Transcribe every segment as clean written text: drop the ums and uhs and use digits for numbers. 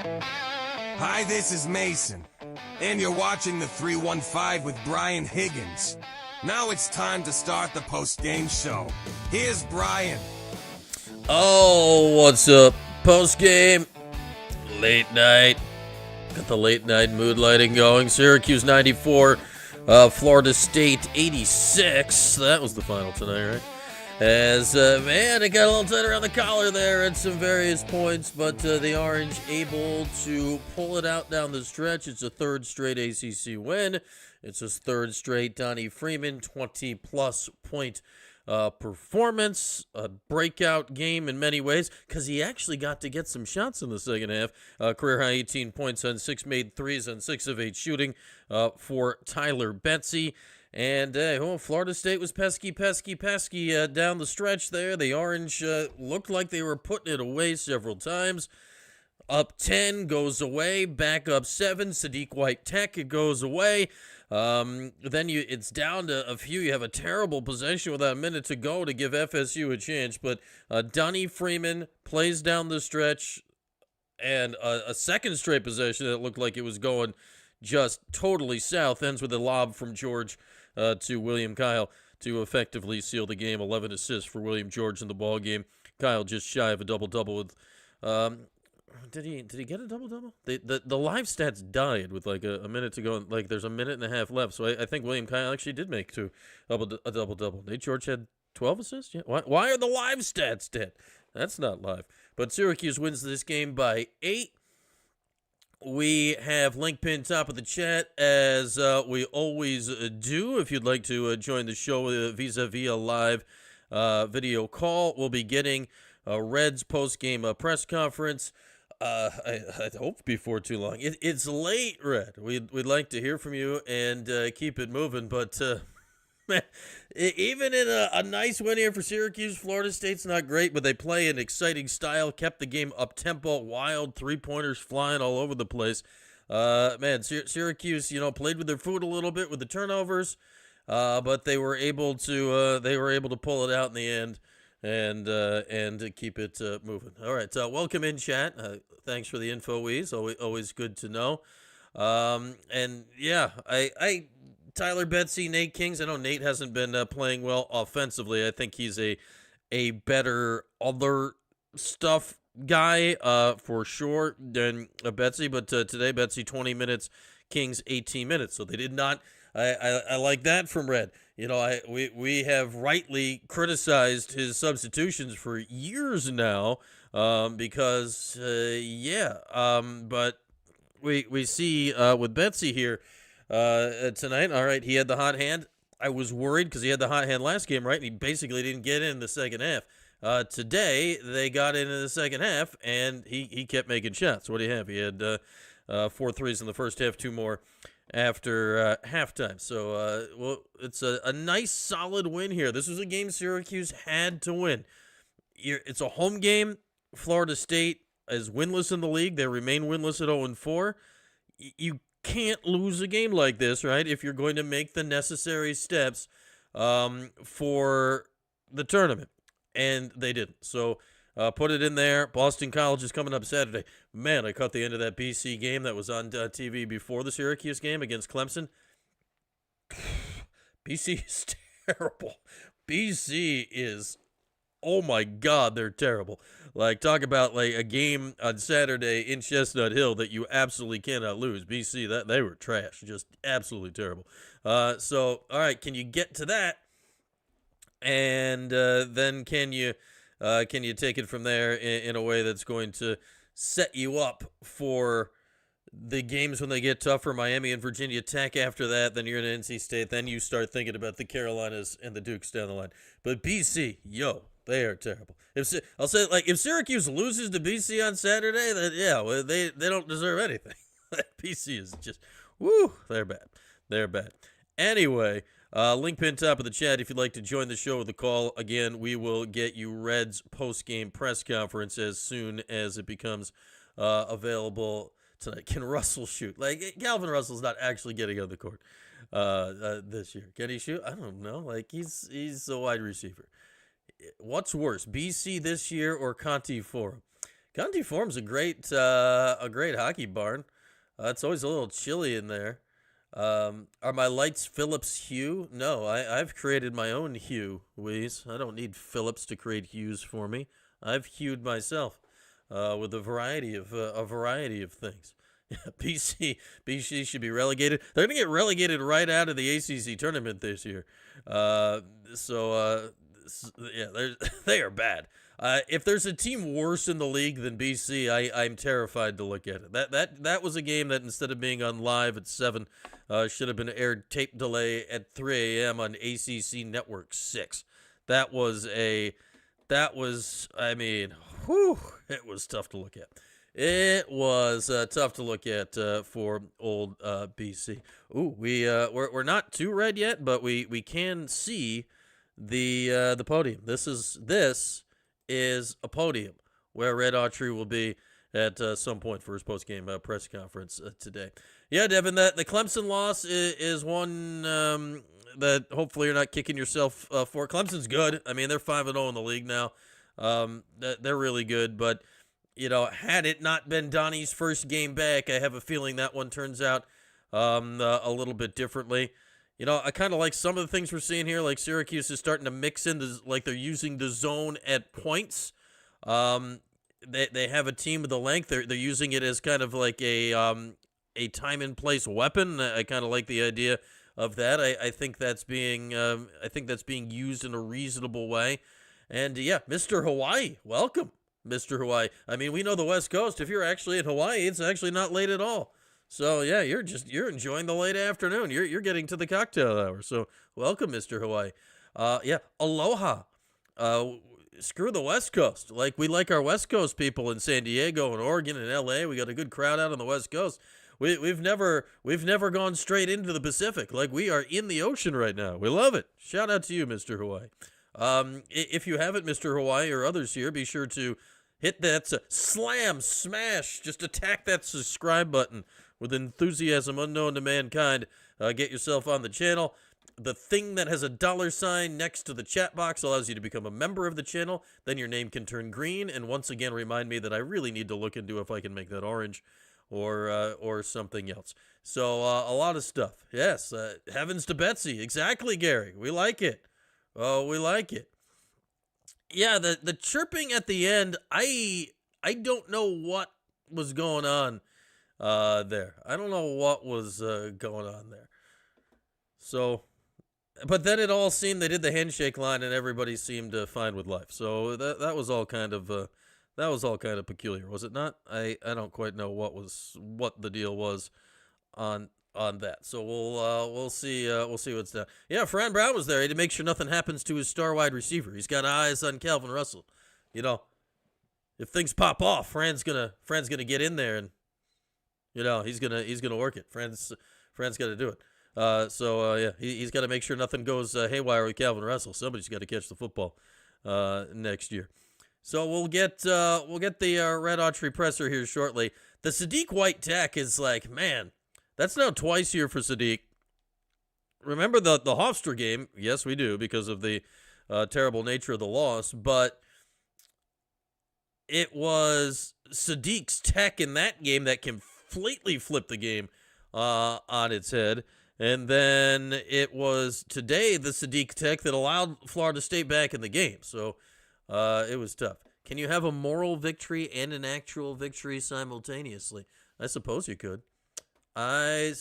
Hi, this is Mason, and you're watching the 315 with Brian Higgins. Now it's time to start the post-game show. Here's Brian. Oh, what's up? Post-game, late night. Got the late night mood lighting going. Syracuse 94, Florida State 86. That was the final tonight, right? As, man, it got a little tight around the collar there at some various points, but the Orange able to pull it out down the stretch. It's a third straight ACC win. It's his third straight Donnie Freeman 20-plus point performance. A breakout game in many ways because he actually got to get some shots in the second half. Career high 18 points on 6 made threes on 6 of 8 shooting for Tyler Betsy. And Florida State was pesky down the stretch there. The Orange looked like they were putting it away several times. Up 10, goes away. Back up 7, Sadiq White Tech, it goes away. Then it's down to a few. You have a terrible possession with a minute to go to give FSU a chance. But Donnie Freeman plays down the stretch, and a second straight possession that looked like it was going just totally south. Ends with a lob from George to William Kyle to effectively seal the game. 11 assists for William George in the ball game. Kyle just shy of a double-double with did he get a double-double? The live stats died with like a minute to go. Like there's a minute and a half left. So I think William Kyle actually did make a double-double. Nate George had 12 assists? Yeah. Why are the live stats dead? That's not live. But Syracuse wins this game by 8. We have link pinned top of the chat, as we always do. If you'd like to join the show vis-a-vis a live video call, we'll be getting Red's post-game press conference. I hope before too long. It's late, Red. We'd like to hear from you and keep it moving, but man, even in a nice win here for Syracuse, Florida State's not great, but they play an exciting style, kept the game up-tempo, wild, three-pointers flying all over the place. Man, Syracuse, played with their foot a little bit with the turnovers, but they were able to pull it out in the end and keep it moving. All right, welcome in, chat. Thanks for the info, Weez. Always good to know. And yeah, I Tyler Betsy, Nate Kings. I know Nate hasn't been playing well offensively. I think he's a better other stuff guy for sure than Betsy. But today, Betsy 20 minutes, Kings 18 minutes. So they did not. I like that from Red. We have rightly criticized his substitutions for years now because but we see with Betsy here. Tonight, all right, he had the hot hand. I was worried because he had the hot hand last game, right? And he basically didn't get in the second half. Today, they got in the second half, and he kept making shots. What do you have? He had 4 threes in the first half, 2 more after halftime. So, it's a nice, solid win here. This was a game Syracuse had to win. It's a home game. Florida State is winless in the league. They remain winless at 0-4. You can't lose a game like this, right? If you're going to make the necessary steps for the tournament. And they didn't. So put it in there. Boston College is coming up Saturday. Man, I caught the end of that BC game that was on TV before the Syracuse game against Clemson. BC is terrible. BC is, oh my God, they're terrible. Like, talk about like a game on Saturday in Chestnut Hill that you absolutely cannot lose. BC, that they were trash, just absolutely terrible. So, all right, can you get to that? And then can you take it from there in a way that's going to set you up for the games when they get tougher? Miami and Virginia Tech after that. Then you're in NC State. Then you start thinking about the Carolinas and the Dukes down the line. But BC, they are terrible. I'll say, like, if Syracuse loses to BC on Saturday, then they don't deserve anything. BC is just, they're bad. They're bad. Anyway, link pin top of the chat if you'd like to join the show with a call. Again, we will get you Red's post-game press conference as soon as it becomes available tonight. Can Russell shoot? Like, Calvin Russell's not actually getting on the court this year. Can he shoot? I don't know. Like, he's a wide receiver. What's worse, BC this year or Conti Forum? County Form's a great hockey barn. It's always a little chilly in there. Are my lights Philips hue? No, I've created my own hue, Weeze. I don't need Philips to create hues for me. I've hued myself with a variety of things. BC should be relegated. They're going to get relegated right out of the ACC tournament this year. They are bad. If there's a team worse in the league than BC, I'm terrified to look at it. That was a game that instead of being on live at 7, should have been aired tape delay at 3 a.m. on ACC Network 6. It was tough to look at. It was tough to look at for old BC. Ooh, we're not too red yet, but we can see the podium. This is a podium where Red Autry will be at some point for his post-game press conference today. Yeah, Devin, the Clemson loss is one that hopefully you're not kicking yourself for. Clemson's good. I mean, they're 5-0 in the league now. They're really good, but had it not been Donnie's first game back, I have a feeling that one turns out a little bit differently. I kind of like some of the things we're seeing here, like Syracuse is starting to mix in, like they're using the zone at points. They have a team with the length. They're using it as kind of like a time and place weapon. I kind of like the idea of that. I think that's being used in a reasonable way. And yeah, Mr. Hawaii, welcome, Mr. Hawaii. I mean, we know the West Coast. If you're actually in Hawaii, it's actually not late at all. So yeah, you're enjoying the late afternoon. You're getting to the cocktail hour. So welcome, Mr. Hawaii. Aloha. Screw the West Coast. Like, we like our West Coast people in San Diego and Oregon and LA. We got a good crowd out on the West Coast. We've never gone straight into the Pacific. Like, we are in the ocean right now. We love it. Shout out to you, Mr. Hawaii. If you haven't, Mr. Hawaii, or others here, be sure to hit that smash, just attack that subscribe button with enthusiasm unknown to mankind. Get yourself on the channel. The thing that has a $sign next to the chat box allows you to become a member of the channel. Then your name can turn green, and once again remind me that I really need to look into if I can make that orange or something else. So a lot of stuff. Yes, heavens to Betsy. Exactly, Gary. We like it. Oh, we like it. Yeah, the chirping at the end, I don't know what was going on there. I don't know what was going on there. So, but then it all seemed they did the handshake line and everybody seemed fine with life. So that was all kind of peculiar, was it not? I don't quite know what the deal was on that. So we'll see what's down. Yeah, Fran Brown was there. He had to make sure nothing happens to his star wide receiver. He's got eyes on Calvin Russell. If things pop off, Fran's gonna get in there and he's gonna work it. Fran's got to do it. He's got to make sure nothing goes haywire with Calvin Russell. Somebody's got to catch the football next year. So we'll get the Red Autry presser here shortly. The Sadiq White tech is like, man, that's now twice here for Sadiq. Remember the Hofstra game? Yes, we do, because of the terrible nature of the loss. But it was Sadiq's tech in that game that completely flipped the game on its head. And then it was today the Sadiq tech that allowed Florida State back in the game. So it was tough. Can you have a moral victory and an actual victory simultaneously? I suppose you could. There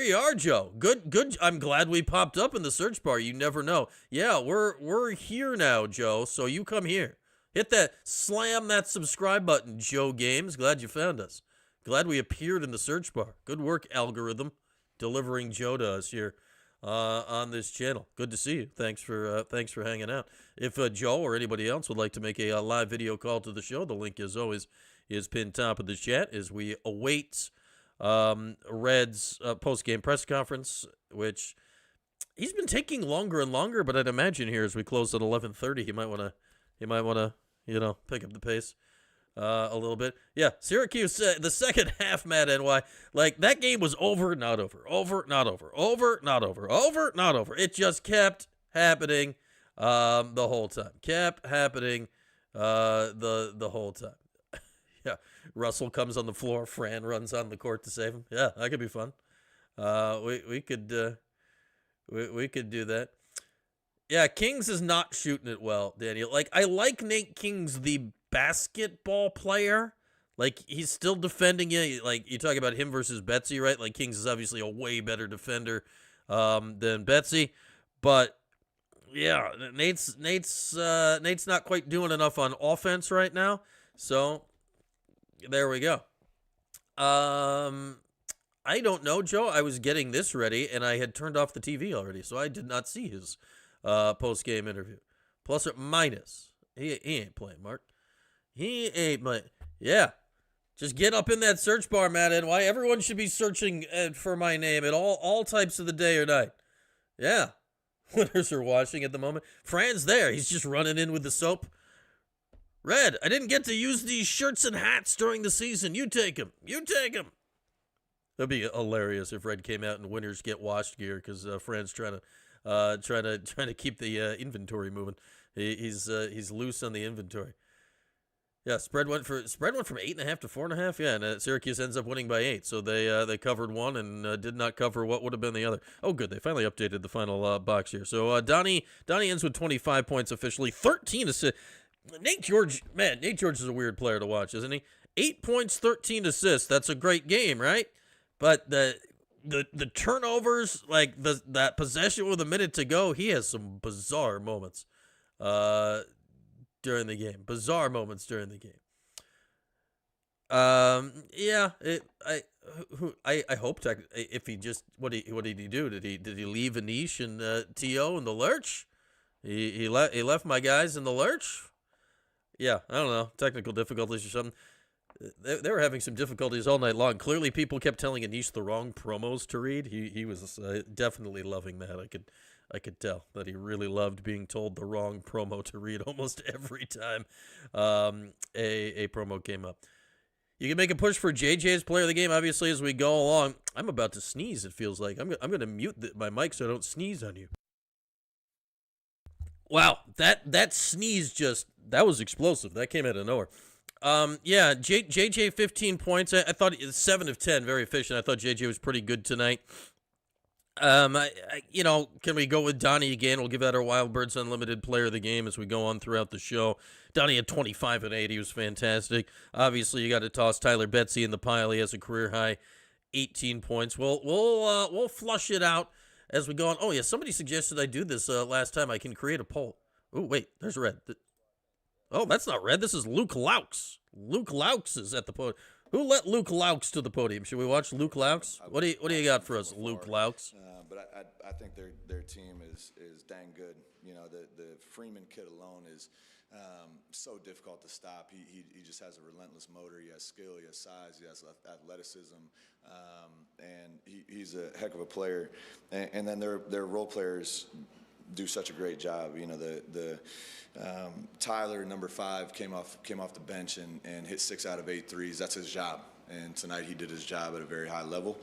you are, Joe. Good. I'm glad we popped up in the search bar. You never know. Yeah, we're here now, Joe. So you come here. Slam that subscribe button, Joe Games. Glad you found us. Glad we appeared in the search bar. Good work, algorithm, delivering Joe to us here on this channel. Good to see you. Thanks for hanging out. If Joe or anybody else would like to make a live video call to the show, the link, as always, is pinned top of the chat as we await Red's post-game press conference, which he's been taking longer and longer, but I'd imagine here as we close at 11:30, he might want to pick up the pace a little bit. Yeah, Syracuse, the second half, Matt NY, like that game was over, not over, over, not over, over, not over, over, not over. It just kept happening the whole time. Kept happening the whole time. Yeah, Russell comes on the floor. Fran runs on the court to save him. Yeah, that could be fun. We could we could do that. Yeah, Kings is not shooting it well, Daniel. Like, I like Nate Kings, the basketball player. Like, he's still defending you. Like, you talk about him versus Betsy, right? Like, Kings is obviously a way better defender than Betsy. But, yeah, Nate's not quite doing enough on offense right now. So, there we go. I don't know, Joe. I was getting this ready, and I had turned off the TV already, so I did not see his post-game interview. Plus or minus. He ain't playing, Mark. He ain't playing. Yeah. Just get up in that search bar, Matt, and why everyone should be searching for my name at all types of the day or night. Yeah. Winners are watching at the moment. Fran's there. He's just running in with the soap. Red, I didn't get to use these shirts and hats during the season. You take them. You take them. That'd be hilarious if Red came out in winners get washed gear because Fran's trying to keep the inventory moving. He's loose on the inventory. Yeah, spread went from 8.5 to 4.5. Yeah, and Syracuse ends up winning by 8. So they covered one and did not cover what would have been the other. Oh, good, they finally updated the final box here. So Donnie ends with 25 points officially, 13 assists. Nate George is a weird player to watch, isn't he? 8 points, 13 assists. That's a great game, right? But the turnovers, like that possession with a minute to go, he has some bizarre moments during the game. Bizarre moments during the game. Yeah. I hope if he just what did he do? Did he leave Anish and T.O. in the lurch? He left my guys in the lurch. Yeah, I don't know, technical difficulties or something. They were having some difficulties all night long. Clearly, people kept telling Anish the wrong promos to read. He was definitely loving that. I could tell that he really loved being told the wrong promo to read almost every time a promo came up. You can make a push for JJ's player of the game, obviously, as we go along. I'm about to sneeze, it feels like. I'm going to mute my mic so I don't sneeze on you. Wow, that sneeze that was explosive. That came out of nowhere. Yeah, JJ 15 points. I thought 7 of 10, very efficient. I thought JJ was pretty good tonight. Can we go with Donnie again? We'll give that our Wild Birds Unlimited player of the game as we go on throughout the show. Donnie had 25 and 8. He was fantastic. Obviously, you got to toss Tyler Betsy in the pile. He has a career high 18 points. We'll flush it out as we go on. Oh yeah, somebody suggested I do this last time. I can create a poll. Oh wait, there's Red. Oh, that's not Red. This is Luke Laux. Luke Laux is at the podium. Who let Luke Laux to the podium? Should we watch Luke Laux? What do you got for us, Luke Laux? But I think their team is dang good. You know, the Freeman kid alone is so difficult to stop. He just has a relentless motor. He has skill. He has size. He has athleticism, and he's a heck of a player. And then their role players do such a great job. You know, the Tyler, number 5, came off the bench and hit 6 out of 8 threes. That's his job. And tonight he did his job at a very high level.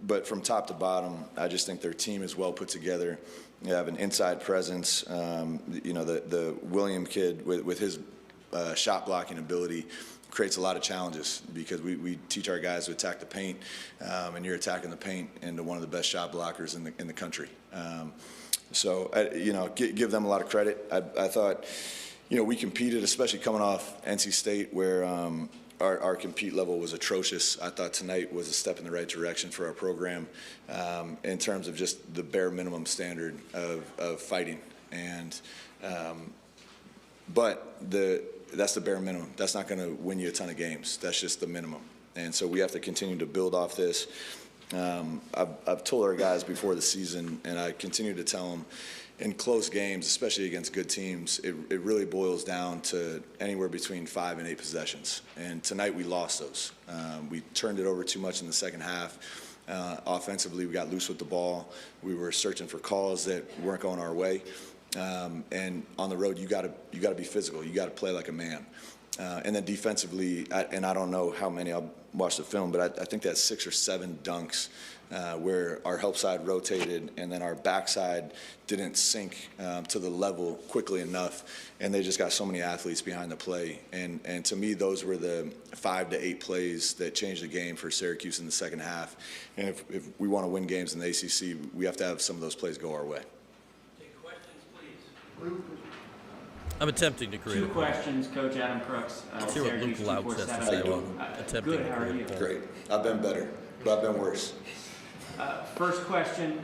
But from top to bottom, I just think their team is well put together. They have an inside presence. The William kid with his shot blocking ability creates a lot of challenges because we teach our guys to attack the paint, and you're attacking the paint into one of the best shot blockers in the country. Give them a lot of credit. I thought, we competed, especially coming off NC State, where our compete level was atrocious. I thought tonight was a step in the right direction for our program in terms of just the bare minimum standard of fighting. And that's the bare minimum. That's not going to win you a ton of games. That's just the minimum. And so we have to continue to build off this. I've told our guys before the season, and I continue to tell them, in close games, especially against good teams, it really boils down to anywhere between 5 and 8 possessions. And tonight we lost those. We turned it over too much in the second half. Offensively, we got loose with the ball. We were searching for calls that weren't going our way. And on the road, you got to be physical. You got to play like a man. And then defensively, and I don't know how many, I'll watch the film, but I think that's 6 or 7 dunks where our help side rotated and then our backside didn't sink to the level quickly enough, and they just got so many athletes behind the play. And to me, those were the 5 to 8 plays that changed the game for Syracuse in the second half. And if we want to win games in the ACC, we have to have some of those plays go our way. Take questions, please. I'm attempting to create 2 questions, Coach Adam Crooks. Let's hear what Luke Louch has to say while attempting Good, to how are create you? Great. I've been better, but I've been worse. First question,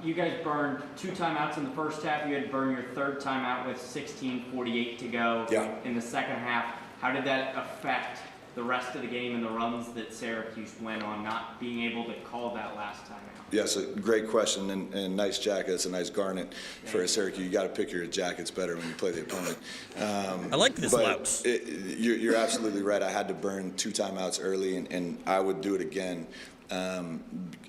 you guys burned 2 timeouts in the first half. You had to burn your 3rd timeout with 16:48 to go in the second half. How did that affect the rest of the game and the runs that Syracuse went on, not being able to call that last timeout? Yes, a great question, and nice jacket. It's a nice garnet for a Syracuse. You got to pick your jackets better when you play the opponent. I like this Louch. You're absolutely right. I had to burn 2 timeouts early, and I would do it again.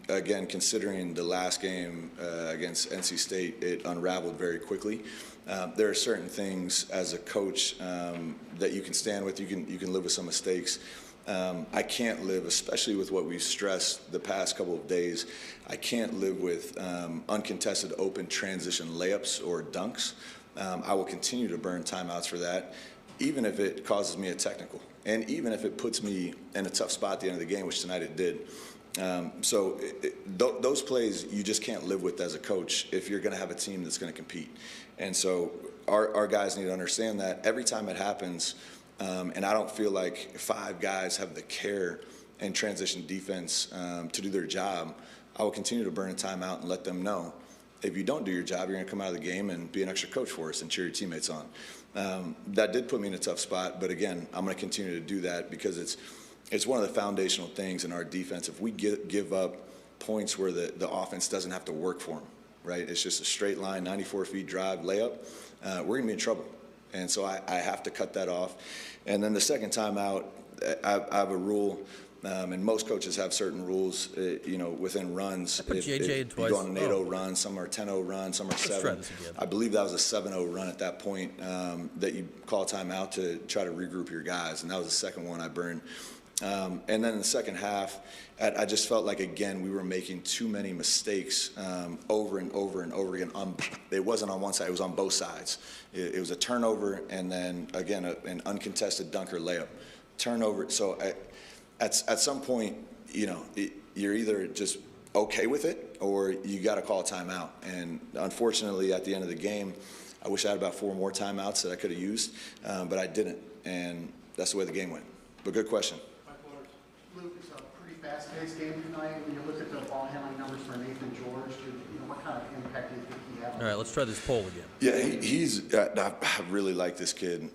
Again, considering the last game against NC State, it unraveled very quickly. There are certain things as a coach that you can stand with. You can live with some mistakes. I can't live, especially with what we've stressed the past couple of days, I can't live with uncontested open transition layups or dunks. I will continue to burn timeouts for that, even if it causes me a technical, and even if it puts me in a tough spot at the end of the game, which tonight it did. Those plays you just can't live with as a coach if you're going to have a team that's going to compete. And so our guys need to understand that every time it happens, and I don't feel like 5 guys have the care and transition defense to do their job, I will continue to burn a timeout and let them know, if you don't do your job, you're going to come out of the game and be an extra coach for us and cheer your teammates on. That did put me in a tough spot, but again, I'm going to continue to do that because it's one of the foundational things in our defense. If we give up points where the offense doesn't have to work for them, right? It's just a straight line, 94 feet drive, layup, we're going to be in trouble. And so I have to cut that off. And then the second time out, I have a rule, and most coaches have certain rules, within runs. If you go on an 8-0 run, some are 10-0 run, some are 7. I believe that was a 7-0 run at that point that you call a timeout to try to regroup your guys. And that was the second one I burned. And then in the second half, I just felt like, again, we were making too many mistakes over and over and over again. It wasn't on one side, it was on both sides. It was a turnover and then, again, an uncontested dunker layup. Turnover. So at some point, you're either just okay with it or you got to call a timeout. And unfortunately, at the end of the game, I wish I had about 4 more timeouts that I could have used, but I didn't. And that's the way the game went. But good question. Luke, it's a pretty fast-paced game tonight. When you look at the ball handling numbers for Nathan George, what kind of impact do you think he had? All right, let's try this poll again. Yeah, I really like this kid,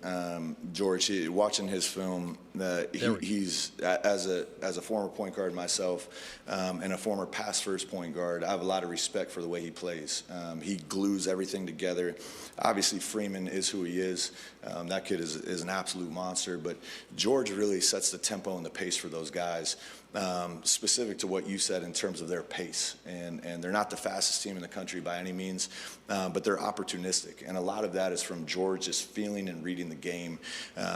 George. Watching his film, he's as a former point guard myself and a former pass-first point guard. I have a lot of respect for the way he plays. He glues everything together. Obviously, Freeman is who he is. That kid is an absolute monster. But George really sets the tempo and the pace for those guys. Specific to what you said in terms of their pace, and they're not the fastest team in the country by any means, but they're opportunistic, and a lot of that is from George just feeling and reading the game.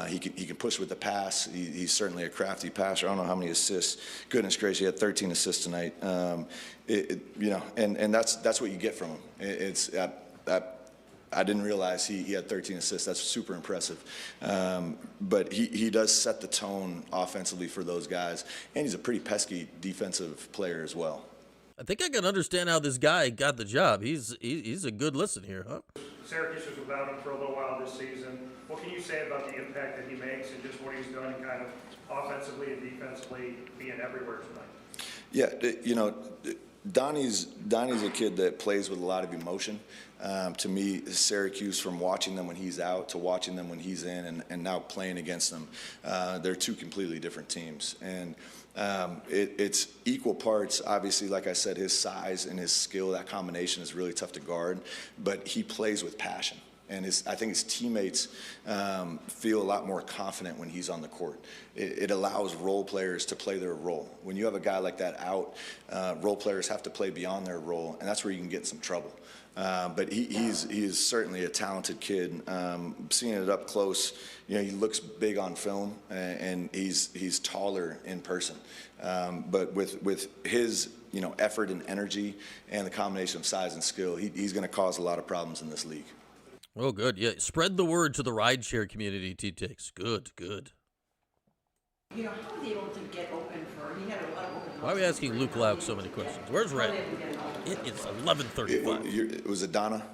He can push with the pass. He's certainly a crafty passer. I don't know how many assists. Goodness gracious, he had 13 assists tonight. And that's what you get from him. I didn't realize he had 13 assists. That's super impressive. But he does set the tone offensively for those guys, and he's a pretty pesky defensive player as well. I think I can understand how this guy got the job. He's a good listen here, huh? Syracuse was without him for a little while this season. What can you say about the impact that he makes and just what he's done kind of offensively and defensively being everywhere tonight? Yeah, Donnie's a kid that plays with a lot of emotion. To me, Syracuse, from watching them when he's out to watching them when he's in and now playing against them, they're 2 completely different teams. And it's equal parts. Obviously, like I said, his size and his skill, that combination is really tough to guard, but he plays with passion. And I think his teammates feel a lot more confident when he's on the court. It allows role players to play their role. When you have a guy like that out, role players have to play beyond their role, and that's where you can get in some trouble. But he is certainly a talented kid. Seeing it up close, he looks big on film, and he's taller in person. But with his effort and energy and the combination of size and skill, he's going to cause a lot of problems in this league. Oh, good. Yeah, spread the word to the rideshare community, T-Takes. Good. How was he able to get open for? He had a lot of open. Why are we asking Luke Lauk so many questions? Where's Red? It is 11:35. Was it Donna?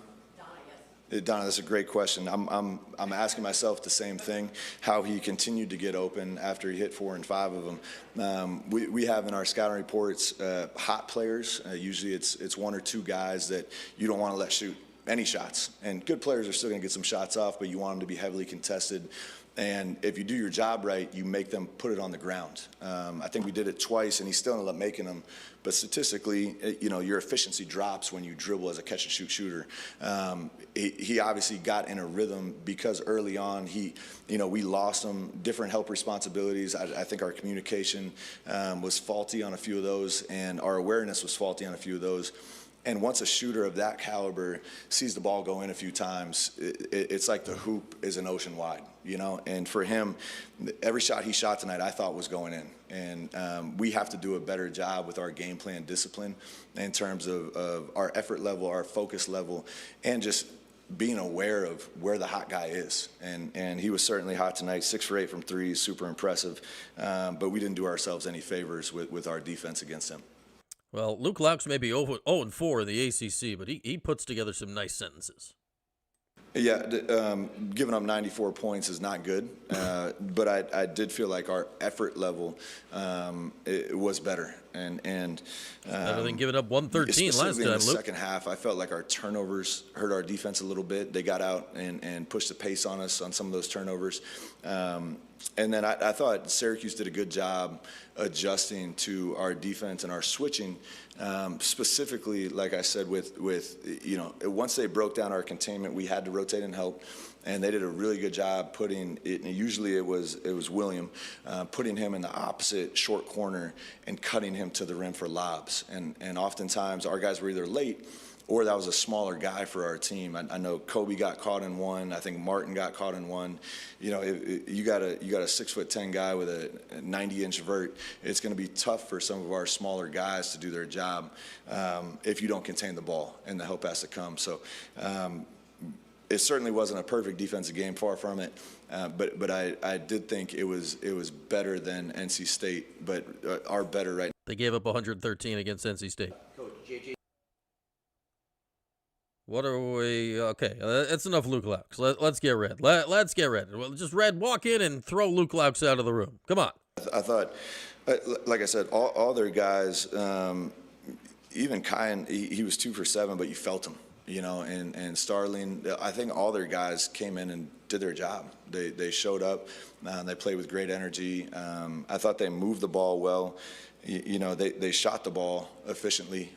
Donna, that's a great question. I'm asking myself the same thing, how he continued to get open after he hit 4 and 5 of them. We have in our scouting reports hot players. Usually it's 1 or 2 guys that you don't want to let shoot any shots. And good players are still going to get some shots off, but you want them to be heavily contested. And if you do your job right, you make them put it on the ground. I think we did it twice, and he still ended up making them. But statistically, your efficiency drops when you dribble as a catch-and-shoot shooter. He obviously got in a rhythm because early on, we lost him, different help responsibilities. I think our communication was faulty on a few of those, and our awareness was faulty on a few of those. And once a shooter of that caliber sees the ball go in a few times, it's like the hoop is an ocean wide, And for him, every shot he shot tonight I thought was going in. And we have to do a better job with our game plan discipline in terms of our effort level, our focus level, and just being aware of where the hot guy is. And he was certainly hot tonight, 6 for 8 from 3, super impressive. But we didn't do ourselves any favors with our defense against him. Well, Luke Lauk's maybe 0-4 in the ACC, but he puts together some nice sentences. Yeah, giving up 94 points is not good, but I did feel like our effort level it was better. And better than giving up 113 last time, in the Luke. second half, I felt like our turnovers hurt our defense a little bit. They got out and pushed the pace on us on some of those turnovers. And then I thought Syracuse did a good job adjusting to our defense and our switching, specifically, like I said, with once they broke down our containment, we had to rotate and help, and they did a really good job putting it. And usually it was William putting him in the opposite short corner and cutting him to the rim for lobs. And oftentimes our guys were either late, or that was a smaller guy for our team. I know Kobe got caught in one. I think Martin got caught in one. You got a 6'10" guy with a 90-inch vert. It's going to be tough for some of our smaller guys to do their job if you don't contain the ball, and the help has to come. So it certainly wasn't a perfect defensive game, far from it. But I did think it was better than NC State, but are better right now. They gave up 113 against NC State. Coach JJ. What are we? Okay, that's enough Luke Lauks. Let's get Red. Let's get Red. Well, just Red, walk in and throw Luke Lauks out of the room. Come on. I thought, like I said, all their guys, even Kyan, he was 2 for 7, but you felt him, and Starling, I think all their guys came in and did their job. They showed up. They played with great energy. I thought they moved the ball well. They shot the ball efficiently.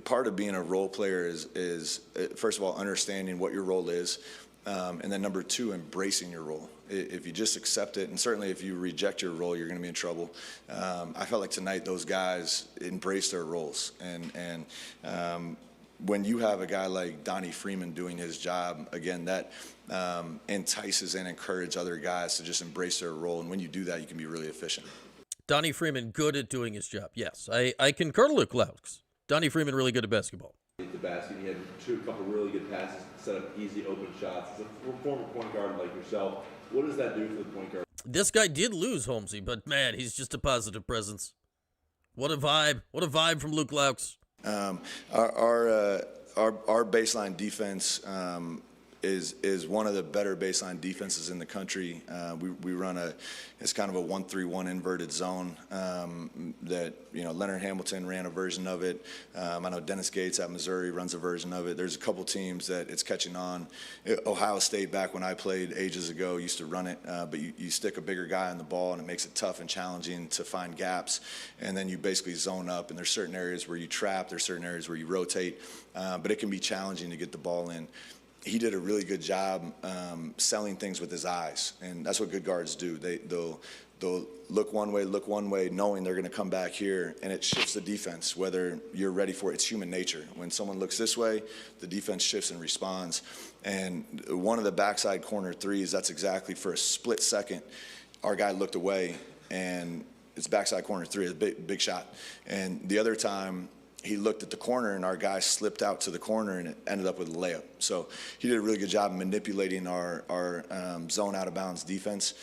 Part of being a role player is first of all, understanding what your role is, and then number 2, embracing your role. If you just accept it, and certainly if you reject your role, you're going to be in trouble. I felt like tonight those guys embraced their roles, and when you have a guy like Donnie Freeman doing his job, again, that entices and encourages other guys to just embrace their role, and when you do that, you can be really efficient. Donnie Freeman, good at doing his job. Yes, I concur to Luke Lauks. Donnie Freeman, really good at basketball. The basket, he had a couple really good passes, set up easy open shots. As a former point guard like yourself, what does that do for the point guard? This guy did lose Holmesy, but man, he's just a positive presence. What a vibe! What a vibe from Luke Lauks. Our baseline defense is one of the better baseline defenses in the country. We run it's kind of a 1-3-1 inverted zone that, Leonard Hamilton ran a version of it. I know Dennis Gates at Missouri runs a version of it. There's a couple teams that it's catching on. Ohio State, back when I played ages ago, used to run it, but you stick a bigger guy on the ball and it makes it tough and challenging to find gaps, and then you basically zone up, and there's certain areas where you trap, there's certain areas where you rotate, but it can be challenging to get the ball in. He did a really good job selling things with his eyes, and that's what good guards do. They'll look one way, knowing they're going to come back here, and it shifts the defense, whether you're ready for it. It's human nature. When someone looks this way, the defense shifts and responds. And one of the backside corner threes, that's exactly for a split second, our guy looked away, and it's backside corner three, a big shot. And the other time, he looked at the corner, and our guy slipped out to the corner, and it ended up with a layup. So he did a really good job manipulating our zone out-of-bounds defense.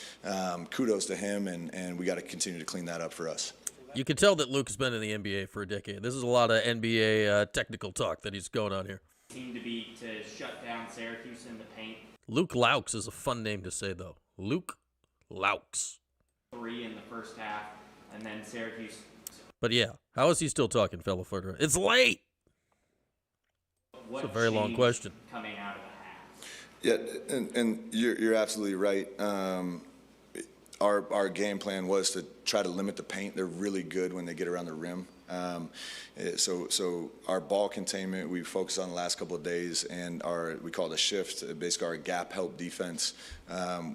Kudos to him, and we got to continue to clean that up for us. You can tell that Luke has been in the NBA for a decade. This is a lot of NBA technical talk that he's going on here. Seemed to be to shut down Syracuse in the paint. Luke Laux is a fun name to say, though. Luke Laux. 3 in the first half, and then Syracuse. But yeah, how is he still talking, fellow footer? It's late! What It's a very long question. Coming out of the half. Yeah, and you're absolutely right. Our game plan was to try to limit the paint. They're really good when they get around the rim. So our ball containment we focused on the last couple of days, and we call it a shift, basically our gap help defense,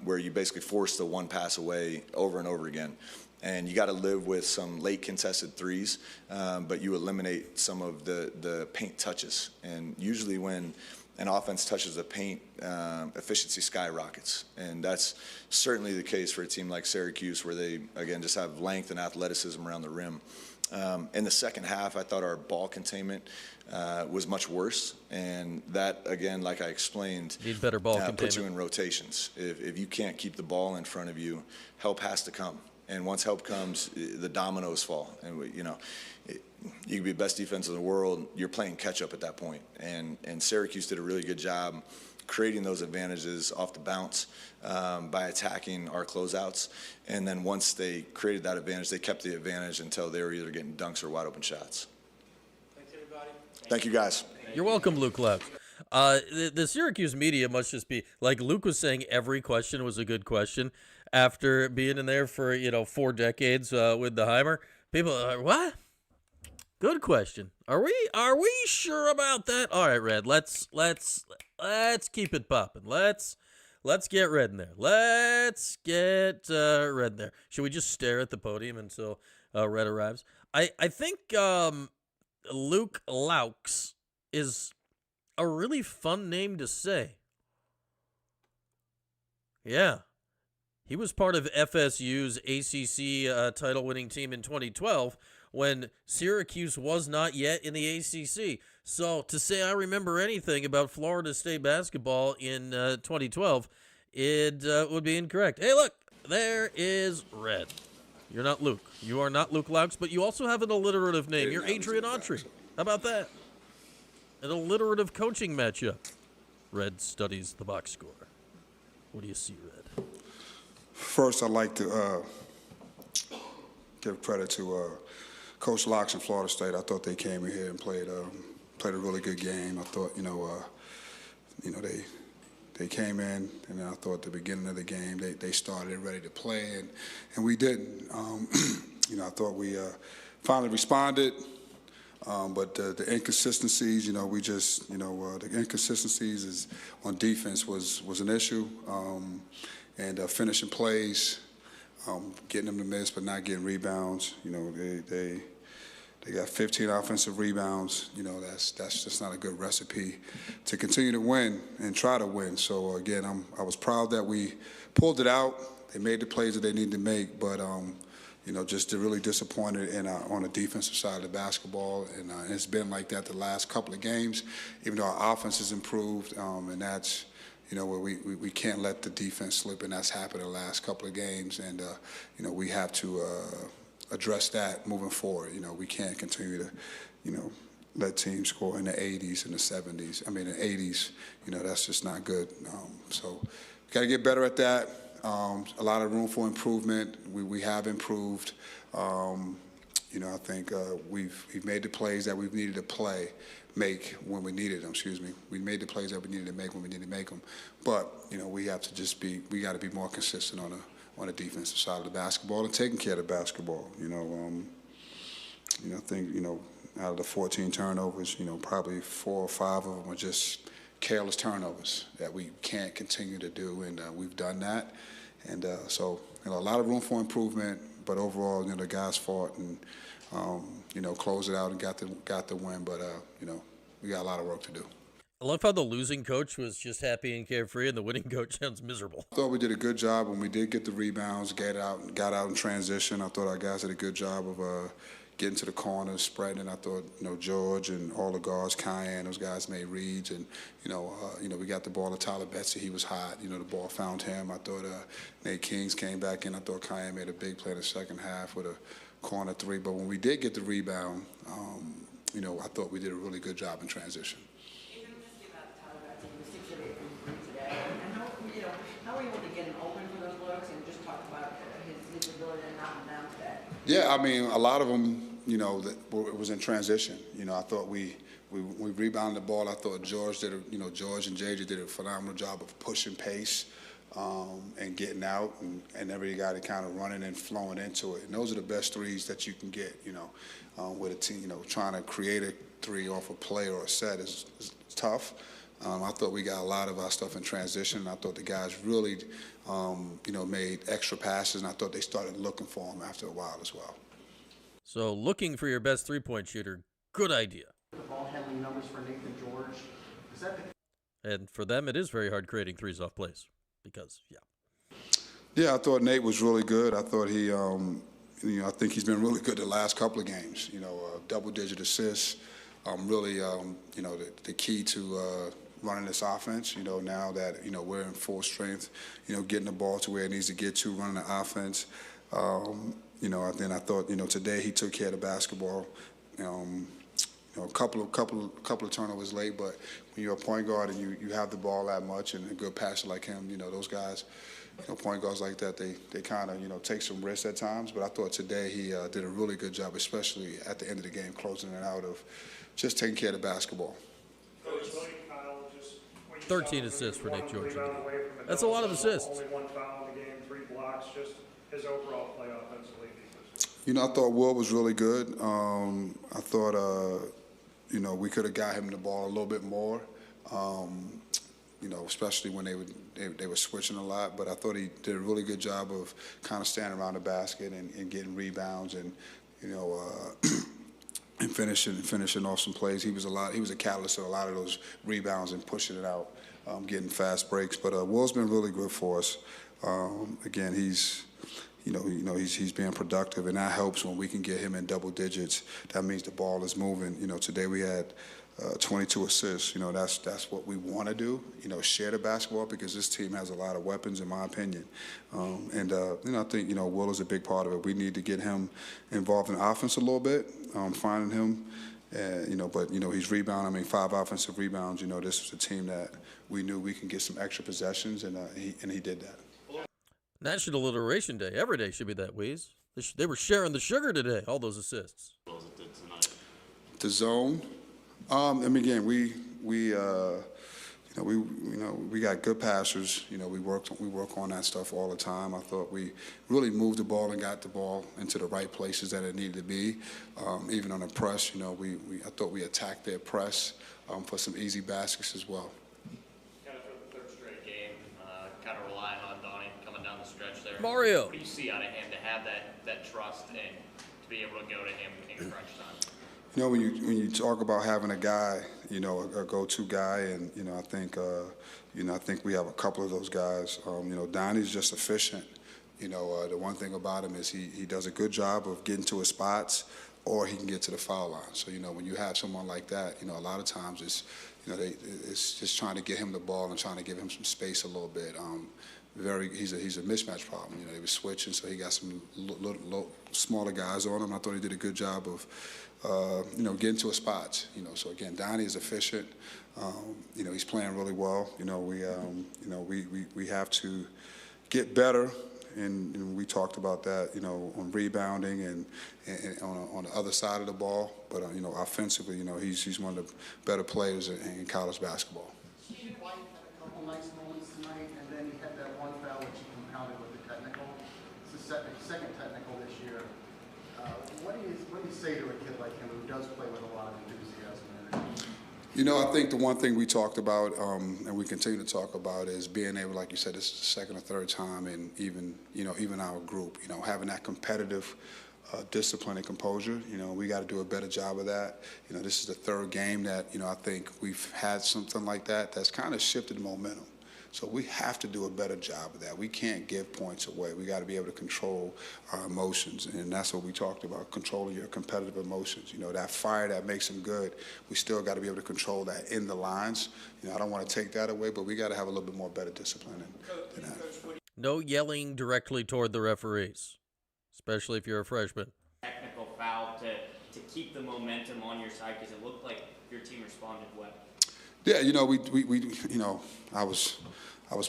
where you basically force the one pass away over and over again. And you got to live with some late contested threes, but you eliminate some of the paint touches. And usually when an offense touches the paint, efficiency skyrockets. And that's certainly the case for a team like Syracuse, where they, again, just have length and athleticism around the rim. In the second half, I thought our ball containment was much worse. And that, again, like I explained, need better ball containment. Puts you in rotations. If you can't keep the ball in front of you, help has to come. And once help comes, the dominoes fall. And you can be the best defense in the world. You're playing catch up at that point. And Syracuse did a really good job creating those advantages off the bounce by attacking our closeouts. And then once they created that advantage, they kept the advantage until they were either getting dunks or wide open shots. Thanks, everybody. Thank you, guys. You're welcome, Luke Laux. The Syracuse media must just be, like Luke was saying, every question was a good question. After being in there for 4 decades with the Heimer, people are what? Good question. Are we sure about that? All right, Red. Let's keep it popping. Let's get Red in there. Let's get Red in there. Should we just stare at the podium until Red arrives? I think Luke Laux is a really fun name to say. Yeah. He was part of FSU's ACC title-winning team in 2012 when Syracuse was not yet in the ACC. So to say I remember anything about Florida State basketball in 2012, it would be incorrect. Hey, look, there is Red. You're not Luke. You are not Luke Laux, but you also have an alliterative name. You're Adrian Autry. How about that? An alliterative coaching matchup. Red studies the box score. What do you see, Red? First, I'd like to give credit to Coach Laux in Florida State. I thought they came in here and played a really good game. I thought, they came in, and I thought at the beginning of the game they started ready to play, and we didn't. I thought we finally responded, but the inconsistencies, the inconsistencies on defense was an issue. And finishing plays, getting them to miss but not getting rebounds. They got 15 offensive rebounds. That's just not a good recipe to continue to win and try to win. So again, I was proud that we pulled it out. They made the plays that they needed to make, but just really disappointed on the defensive side of the basketball. And it's been like that the last couple of games, even though our offense has improved, and that's. Where we can't let the defense slip, and that's happened the last couple of games. And, we have to address that moving forward. We can't continue to, let teams score in the 80s and the 70s. I mean, the 80s, that's just not good. So got to get better at that. A lot of room for improvement. We have improved. I think we've made the plays that we've needed to make when we needed them. We made the plays that we needed to make when we needed to make them. But we have to we got to be more consistent on the defensive side of the basketball and taking care of the basketball. I think out of the 14 turnovers, probably 4 or 5 of them are just careless turnovers that we can't continue to do, and we've done that. And so a lot of room for improvement, but overall, the guys fought and closed it out and got the win. But we got a lot of work to do. I love how the losing coach was just happy and carefree, and the winning coach sounds miserable. I thought we did a good job when we did get the rebounds, got out in transition. I thought our guys did a good job of getting to the corners, spreading. I thought, George and all the guards, Cayenne, those guys made reads, and we got the ball to Tyler Betsy. He was hot. The ball found him. I thought Nate Kings came back in. I thought Cayenne made a big play in the second half with a corner 3. But when we did get the rebound, I thought we did a really good job in transition. How were you able to get him open for those looks, and just talk about his ability to knock them down today? Yeah, I mean, a lot of them, it was in transition. I thought we rebounded the ball. I thought George George and JJ did a phenomenal job of pushing pace and getting out, and everybody got it kind of running and flowing into it. And those are the best threes that you can get, with a team. Trying to create a 3 off a play or a set is tough. I thought we got a lot of our stuff in transition. I thought the guys really, made extra passes, and I thought they started looking for them after a while as well. So looking for your best three-point shooter, good idea. The ball handling numbers for Nathan George, is that the... And for them, it is very hard creating threes off plays because, Yeah, I thought Nate was really good. I thought I think he's been really good the last couple of games. Double-digit assists. Really, the key to running this offense, now that, we're in full strength, getting the ball to where it needs to get to, running the offense. Then I thought, today he took care of the basketball. A couple of turnovers late, but when you're a point guard and you have the ball that much and a good passer like him, those guys, point guards like that, they kind of, take some risks at times. But I thought today he did a really good job, especially at the end of the game, closing it out of just taking care of the basketball. 13 assists for Nick George. That's a lot of assists. Only 1 foul in the game, 3 blocks, just his overall play offensively. I thought Will was really good. I thought, we could have got him the ball a little bit more, especially when they were switching a lot. But I thought he did a really good job of kind of standing around the basket and getting rebounds and, and finishing off some plays. He was a catalyst of a lot of those rebounds and pushing it out, getting fast breaks. But Will's been really good for us. Again, he's being productive, and that helps when we can get him in double digits. That means the ball is moving. Today we had 22 assists. That's what we want to do. Share the basketball because this team has a lot of weapons, in my opinion. I think Will is a big part of it. We need to get him involved in offense a little bit, finding him. But he's rebounding. 5 offensive rebounds. This was a team that we knew we can get some extra possessions, and he did that. National Alliteration Day. Every day should be that, Weez. They were sharing the sugar today, all those assists. The zone. Again, we got good passers. We work on that stuff all the time. I thought we really moved the ball and got the ball into the right places that it needed to be. Even on the press, I thought we attacked their press for some easy baskets as well. Kind of for the 3rd straight game, kind of relying on Donnie coming down the stretch there. Mario. What do you see out of him to have that trust and to be able to go to him in crunch time? When you talk about having a guy, a go-to guy, and I think we have a couple of those guys. Donnie's just efficient. The one thing about him is he does a good job of getting to his spots, or he can get to the foul line. So when you have someone like that, a lot of times it's just trying to get him the ball and trying to give him some space a little bit. he's a mismatch problem. You know, he was switching, so he got some smaller guys on him. I thought he did a good job of, you know, getting to his spots. You know, so again, Donnie is efficient. You know, he's playing really well. You know, we have to get better, and we talked about that. You know, on rebounding and on the other side of the ball. But you know, offensively, you know, he's one of the better players in college basketball. Steve White had a couple nice moments tonight, and then he had that one foul which he compounded with the technical. It's the second technical this year. What do you say to a kid like him who does play with a lot of enthusiasm and energy? You know, I think the one thing we talked about, and we continue to talk about, is being able, like you said, this is the second or third time, and even our group, you know, having that competitive discipline and composure. You know, we got to do a better job of that. You know, this is the third game that, you know, I think we've had something like that that's kind of shifted momentum. So we have to do a better job of that. We can't give points away. We got to be able to control our emotions, and that's what we talked about, controlling your competitive emotions. You know, that fire that makes them good, we still got to be able to control that in the lines. You know, I don't want to take that away, but we got to have a little bit more better discipline than that. No yelling directly toward the referees, especially if you're a freshman. Technical foul to keep the momentum on your side, because it looked like your team responded well. Yeah, you know, we you know, I was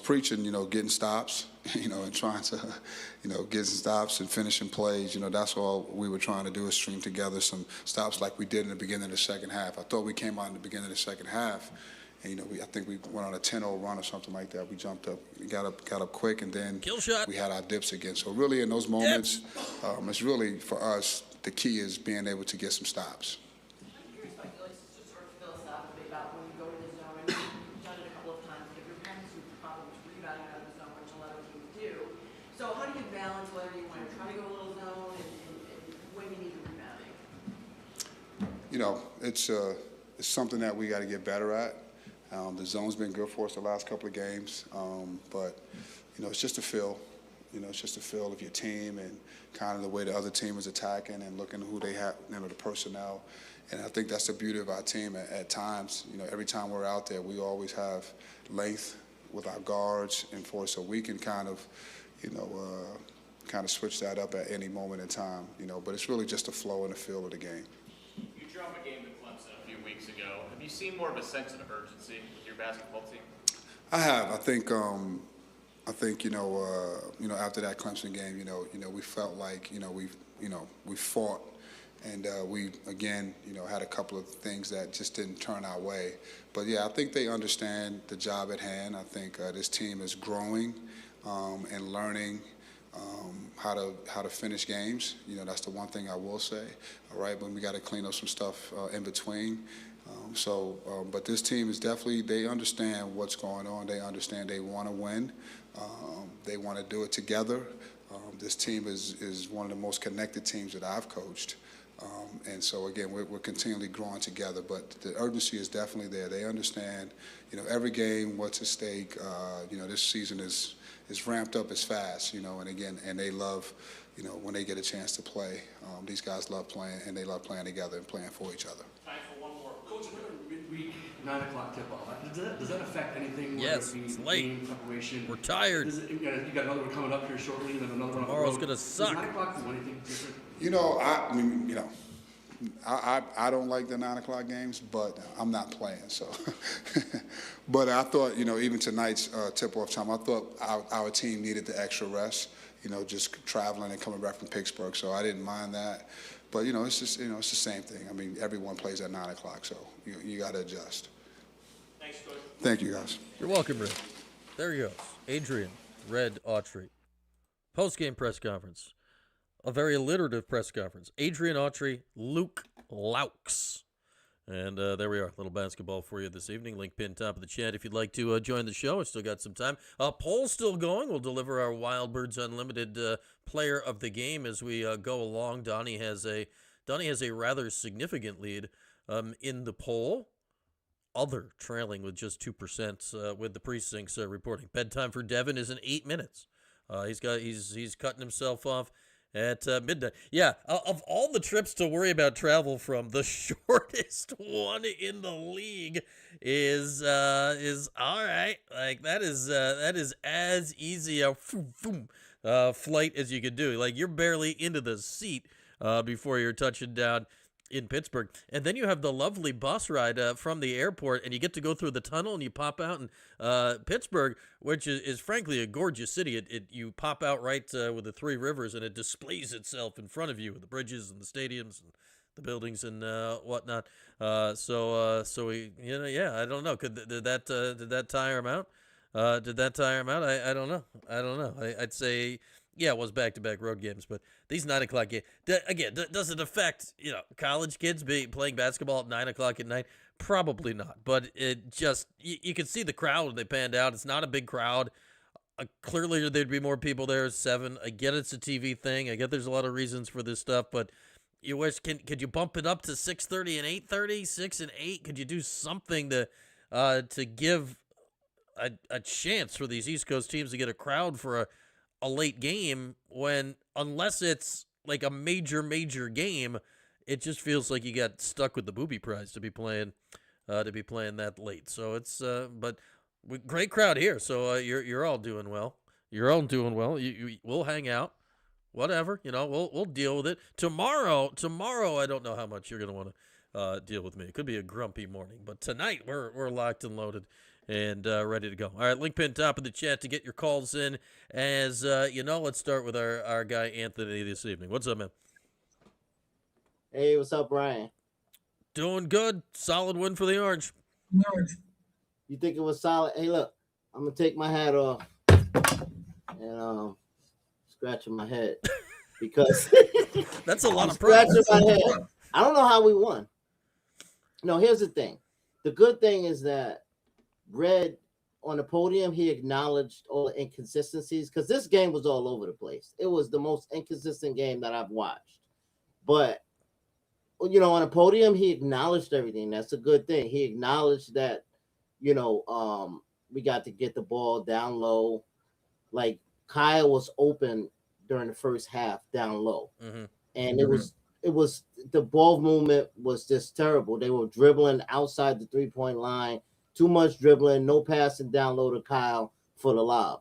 preaching, you know, getting stops, you know, and trying to, you know, get some stops and finishing plays. You know, that's all we were trying to do, is string together some stops like we did in the beginning of the second half. I thought we came out in the beginning of the second half, and, you know, I think we went on a 10-0 run or something like that. We jumped up, got up quick, and then Kill shot. we had our dips again. So really, in those moments, it's really, for us, the key is being able to get some stops. I'm curious about, like, just sort of philosophically about when you go to the zone, and you've done it a couple of times, if you're having some problems rebounding out of the zone, which a lot of teams do. So how do you balance whether you want to try to go a little zone and when you need the rebounding? You know, it's something that we got to get better at. The zone's been good for us the last couple of games, but, you know, it's just a feel. You know, it's just a feel of your team and kind of the way the other team is attacking and looking at who they have, you know, the personnel. And I think that's the beauty of our team at times. You know, every time we're out there, we always have length with our guards and so we can kind of, you know, kind of switch that up at any moment in time, you know. But it's really just the flow and the feel of the game. You dropped a game to Clemson a few weeks ago. Have you seen more of a sense of urgency with your basketball team? I have. I think you know, after that Clemson game, you know, we felt like, we fought, and we again, you know, had a couple of things that just didn't turn our way. But yeah, I think they understand the job at hand. I think this team is growing and learning how to finish games. You know, that's the one thing I will say. All right, but we got to clean up some stuff in between. But this team is definitely, they understand what's going on. They understand they want to win. They want to do it together. This team is one of the most connected teams that I've coached. And so, again, we're continually growing together. But the urgency is definitely there. They understand, you know, every game, what's at stake. You know, this season is ramped up as fast, you know, and again, and they love, you know, when they get a chance to play. These guys love playing, and they love playing together and playing for each other. Time for one more. Coach, what a midweek 9 o'clock tip-off. Does that affect anything? Yes, it's late. Game preparation? We're tired. You got another one coming up here shortly, and then another one. Tomorrow's gonna suck. Does 9 o'clock do anything different? You know, I mean, you know, I don't like the 9 o'clock games, but I'm not playing, so. But I thought, you know, even tonight's tip-off time, I thought our team needed the extra rest, you know, just traveling and coming back from Pittsburgh, so I didn't mind that. But, you know, it's just, you know, it's the same thing. I mean, everyone plays at 9 o'clock, so you got to adjust. Thanks, Coach. Thank you, guys. You're welcome, Red. There he goes. Adrian Red Autry. Post-game press conference. A very alliterative press conference. Adrian Autry, Luke Laux. And there we are. Little basketball for you this evening. Link pinned top of the chat if you'd like to join the show. We've still got some time. Poll's still going. We'll deliver our Wildbirds Unlimited player of the game as we go along. Donnie has a rather significant lead in the poll. Other trailing with just 2% with the precincts reporting. Bedtime for Devin is in 8 minutes. He's cutting himself off at midnight. Yeah, of all the trips to worry about travel from, the shortest one in the league is all right. Like that is as easy a flight as you could do. Like you're barely into the seat before you're touching down in Pittsburgh. And then you have the lovely bus ride from the airport, and you get to go through the tunnel, and you pop out in Pittsburgh, which is frankly a gorgeous city. You pop out right with the Three Rivers, and it displays itself in front of you with the bridges and the stadiums and the buildings and whatnot. So we, I don't know. Did that tire him out? Did that tire him out? I don't know. I'd say, yeah, it was back-to-back road games, but these 9 o'clock games, again, does it affect, college kids playing basketball at 9 o'clock at night? Probably not, but it just, you can see the crowd when they panned out. It's not a big crowd. Clearly, there'd be more people there at 7. I get it's a TV thing. I get there's a lot of reasons for this stuff, but you wish, could you bump it up to 6:30 and 8:30, 6 and 8? Could you do something to give a chance for these East Coast teams to get a crowd for a late game when, unless it's like a major game, it just feels like you got stuck with the booby prize to be playing that late. So it's but great crowd here. So you're all doing well. You're all doing well. We'll hang out. Whatever, we'll deal with it. Tomorrow I don't know how much you're gonna want to deal with me. It could be a grumpy morning, but tonight we're locked and loaded and ready to go. All right, link pin top of the chat to get your calls in. As let's start with our guy Anthony this evening. What's up, man? Hey, what's up, Brian? Doing good. Solid win for the Orange. You think it was solid? Hey, look, I'm gonna take my hat off and scratching my head because that's a lot of scratching my head. I don't know how we won. No, here's the thing. The good thing is that Red on the podium, he acknowledged all the inconsistencies because this game was all over the place. It was the most inconsistent game that I've watched. But on the podium, he acknowledged everything. That's a good thing. He acknowledged that, we got to get the ball down low. Like Kyle was open during the first half down low. Mm-hmm. And it was the ball movement was just terrible. They were dribbling outside the 3-point line, too much dribbling, no passing down low to Kyle for the lob.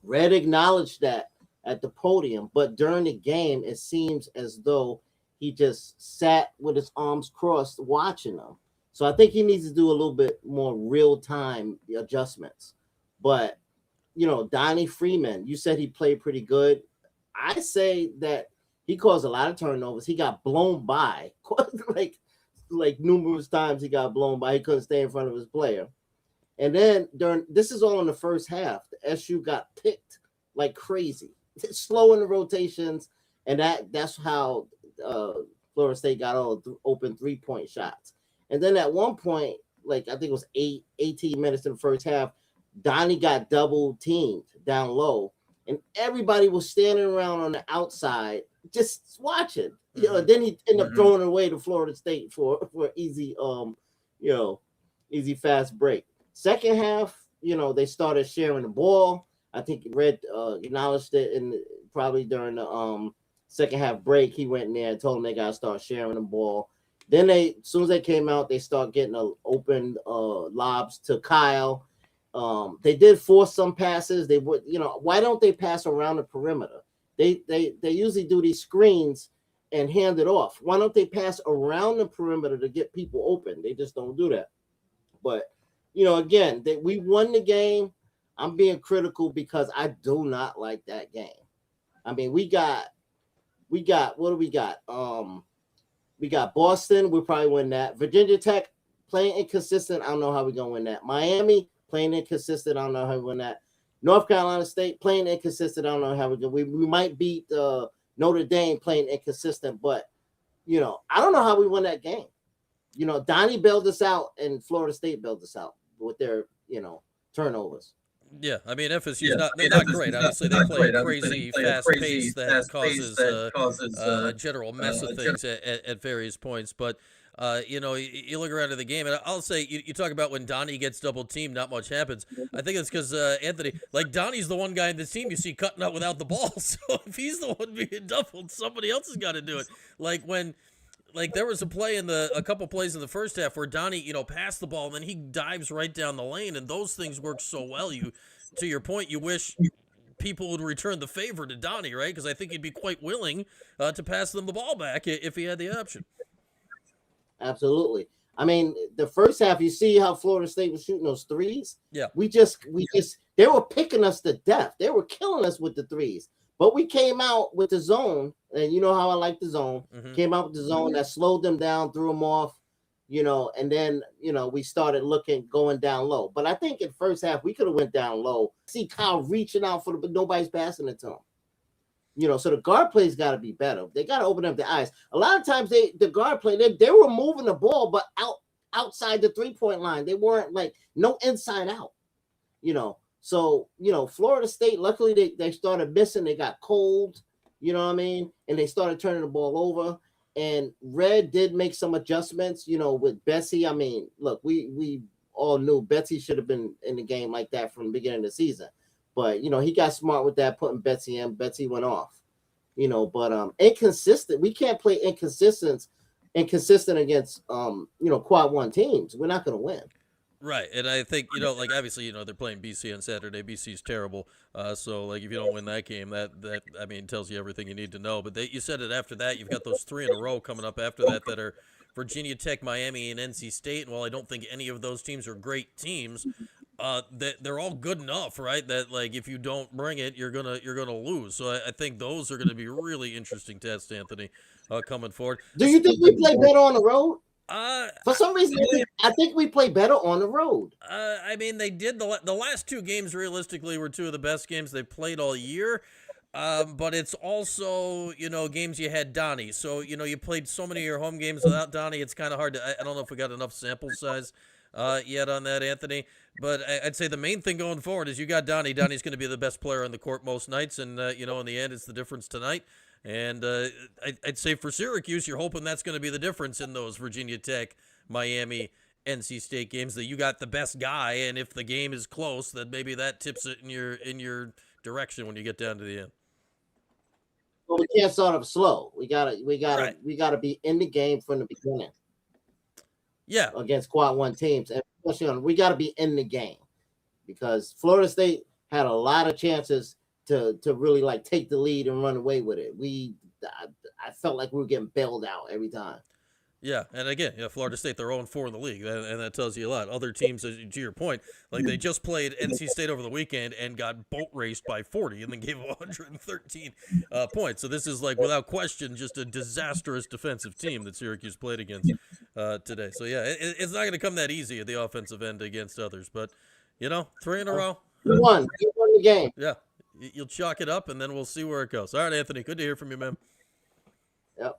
Red acknowledged that at the podium, but during the game, it seems as though he just sat with his arms crossed watching them. So I think he needs to do a little bit more real-time adjustments. But, Donnie Freeman, you said he played pretty good. I say that he caused a lot of turnovers. He got blown by. like numerous times he got blown by. He couldn't stay in front of his player. And then this is all in the first half. The SU got picked like crazy. It's slow in the rotations, and that's how Florida State got all open 3-point shots. And then at one point, I think it was 18 minutes in the first half, Donnie got double teamed down low, and everybody was standing around on the outside just watching. Then he ended up throwing it away to Florida State for easy, easy fast break. Second half, they started sharing the ball. I think Red acknowledged it probably during the second half break. He went in there and told them they got to start sharing the ball. Then as soon as they came out, they start getting open lobs to Kyle. They did force some passes. They would, why don't they pass around the perimeter? They usually do these screens and hand it off. Why don't they pass around the perimeter to get people open? They just don't do that. But, again, we won the game. I'm being critical because I do not like that game. I mean, we got what do we got? We got Boston. We'll probably win that. Virginia Tech playing inconsistent. I don't know how we're going to win that. Miami playing inconsistent. I don't know how we win that. North Carolina State playing inconsistent. I don't know how we go. We might beat Notre Dame playing inconsistent, but I don't know how we win that game. Donnie bailed us out, and Florida State bailed us out with their turnovers. Yeah, I mean FSU's not great. Obviously, they play a crazy fast pace that causes a general mess of things at various points. But You look around at the game, and I'll say, you talk about when Donnie gets double teamed, not much happens. I think it's because Anthony, like Donnie's the one guy in the team you see cutting out without the ball. So if he's the one being doubled, somebody else has got to do it. Like there was a couple plays in the first half where Donnie, passed the ball, and then he dives right down the lane, and those things work so well. To your point, you wish people would return the favor to Donnie, right? Because I think he'd be quite willing to pass them the ball back if he had the option. Absolutely. I mean, the first half, you see how Florida State was shooting those threes. Yeah. They were picking us to death. They were killing us with the threes. But we came out with the zone, and you know how I like the zone. Mm-hmm. Came out with the zone that slowed them down, threw them off, and then, we started going down low. But I think in first half, we could have went down low. See Kyle reaching out but nobody's passing it to him. So the guard play's got to be better. They got to open up their eyes. A lot of times the guard play, they were moving the ball, but outside the 3-point line. They weren't no inside out, So, Florida State, luckily they started missing. They got cold, you know what I mean? And they started turning the ball over. And Red did make some adjustments, with Betsy. I mean, look, we all knew Betsy should have been in the game like that from the beginning of the season. But, he got smart with that, putting Betsy in. Betsy went off, but inconsistent. We can't play inconsistent against, quad one teams. We're not going to win. Right. And I think, obviously, they're playing BC on Saturday. BC's terrible. So, if you don't win that game, that tells you everything you need to know. But you said it after that. You've got those 3 in a row coming up after that are Virginia Tech, Miami, and NC State. And while I don't think any of those teams are great teams, they're all good enough, right? That if you don't bring it, you're gonna lose. So I think those are gonna be really interesting tests, Anthony, coming forward. Do you think we play better on the road? For some reason, I think we play better on the road. I mean, they did the last 2 games. Realistically, were 2 of the best games they played all year. But it's also, games you had Donnie. So, you played so many of your home games without Donnie. It's kind of hard to. I don't know if we got enough sample size yet on that, Anthony. But I'd say the main thing going forward is you got Donnie. Donnie's going to be the best player on the court most nights, and in the end, it's the difference tonight. And I'd say for Syracuse, you're hoping that's going to be the difference in those Virginia Tech, Miami, NC State games, that you got the best guy, and if the game is close, then maybe that tips it in your direction when you get down to the end. Well, we can't start up slow. We gotta be in the game from the beginning. Yeah, against quad one teams, and especially we got to be in the game, because Florida State had a lot of chances to really take the lead and run away with it. I felt like we were getting bailed out every time. Yeah, and again, Florida State, they're 0-4 in the league, and that tells you a lot. Other teams, to your point, they just played NC State over the weekend and got boat raced by 40 and then gave 113 points. So this is, without question, just a disastrous defensive team that Syracuse played against today. So, yeah, it's not going to come that easy at the offensive end against others. But, 3 in a row. You won the game. Yeah, you'll chalk it up, and then we'll see where it goes. All right, Anthony, good to hear from you, man. Yep.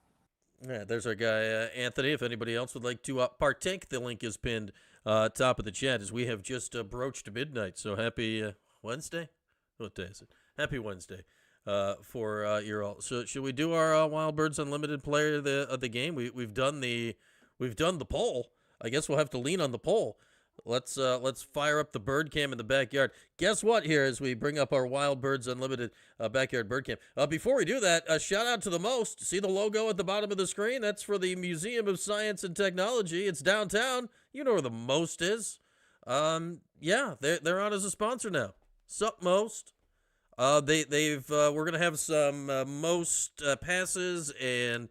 Yeah, there's our guy, Anthony. If anybody else would like to partake, the link is pinned top of the chat, as we have just broached midnight. So happy Wednesday? What day is it? Happy Wednesday for your all. So should we do our Wild Birds Unlimited player of the game? We've done the poll. I guess we'll have to lean on the poll. Let's fire up the bird cam in the backyard. Guess what? Here, as we bring up our Wild Birds Unlimited backyard bird cam. Before we do that, shout out to the Most. See the logo at the bottom of the screen? That's for the Museum of Science and Technology. It's downtown. You know where the Most is. Yeah, they're on as a sponsor now. Sup, Most? We're gonna have some Most passes and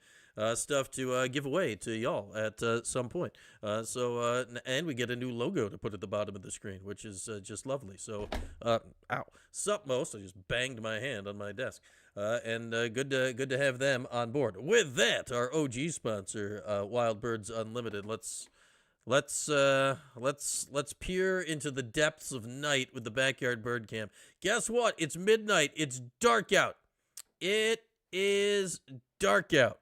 stuff to give away to y'all at some point. And we get a new logo to put at the bottom of the screen, which is just lovely. So, ow, sup, Most? I just banged my hand on my desk. And good to have them on board. With that, our OG sponsor, Wild Birds Unlimited. Let's peer into the depths of night with the backyard bird cam. Guess what? It's midnight. It's dark out. It is dark out.